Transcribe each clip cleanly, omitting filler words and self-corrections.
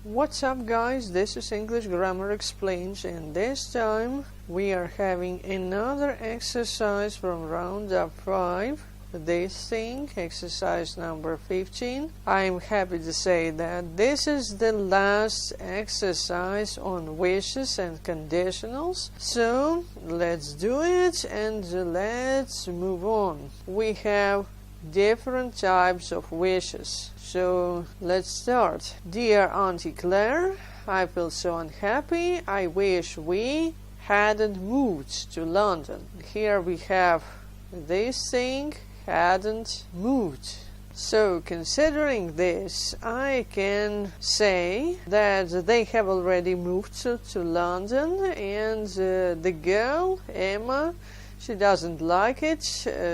What's up guys, this is English Grammar Explains, and this time we are having another exercise from round up 5. This thing, exercise number 15. I'm happy to say that this is the last exercise on wishes and conditionals. So let's do it and let's move on. We have different types of wishes. So let's start. Dear Auntie Claire, I feel so unhappy. I wish we hadn't moved to London. Here we have this thing, hadn't moved. So considering this, I can say that they have already moved to London, and the girl, Emma, she doesn't like it,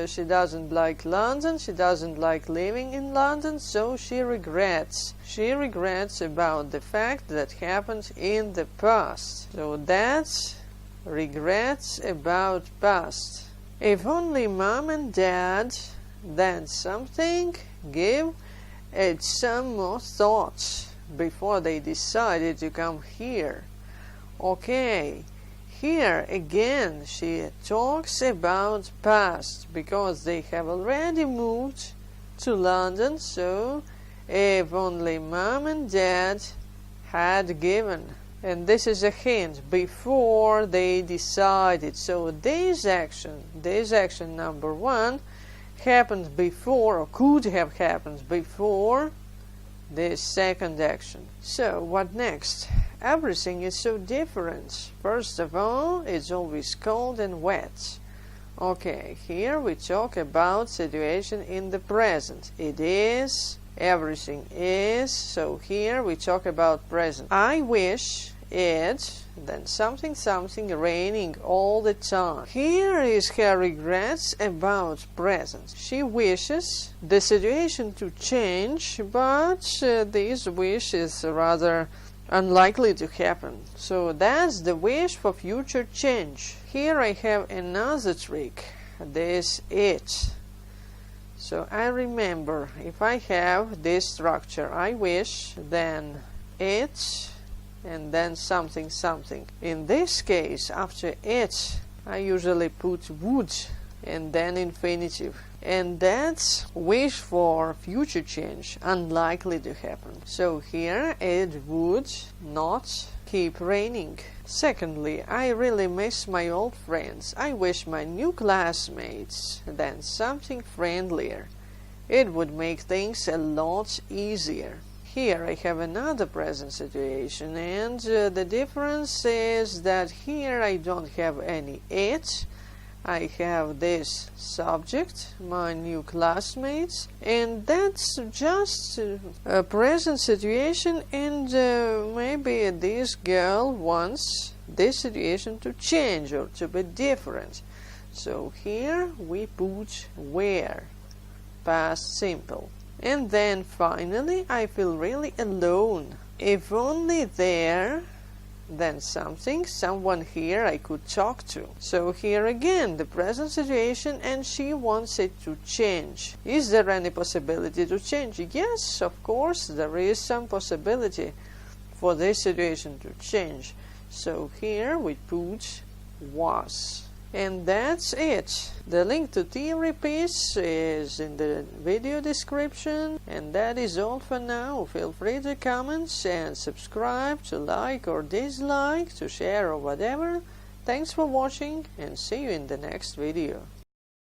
she doesn't like London, she doesn't like living in London, so she regrets. She regrets about the fact that happened in the past. So that's regrets about past. If only mom and dad, then something, give it some more thoughts before they decided to come here. Okay. Here again she talks about past because they have already moved to London, so if only mom and dad had given. And this is a hint, before they decided. So this action number 1 happened before, or could have happened before the second action. So what next? Everything is so different. First of all, it's always cold and wet. Okay, here we talk about situation in the present. It is, everything is, so here we talk about present. I wish it, then something something raining all the time. Here is her regrets about present. She wishes the situation to change, but this wish is rather unlikely to happen. So that's the wish for future change. Here I have another trick. This it. So I remember, if I have this structure, I wish, then it, and then something something. In this case, after it, I usually put would and then infinitive. And that's wish for future change, unlikely to happen. So here it would not keep raining. Secondly, I really miss my old friends. I wish my new classmates, then something friendlier. It would make things a lot easier. Here I have another present situation, and the difference is that here I don't have any it. I have this subject, my new classmates, and that's just a present situation, and maybe this girl wants this situation to change or to be different. So here we put where, past simple. And then finally, I feel really alone. If only there, then something, someone here I could talk to. So here again, the present situation, and she wants it to change. Is there any possibility to change? Yes, of course, there is some possibility for this situation to change. So here we put was. And that's it. The link to theory piece is in the video description, and that is all for now. Feel free to comment and subscribe, to like or dislike, to share or whatever. Thanks for watching, and see you in the next video.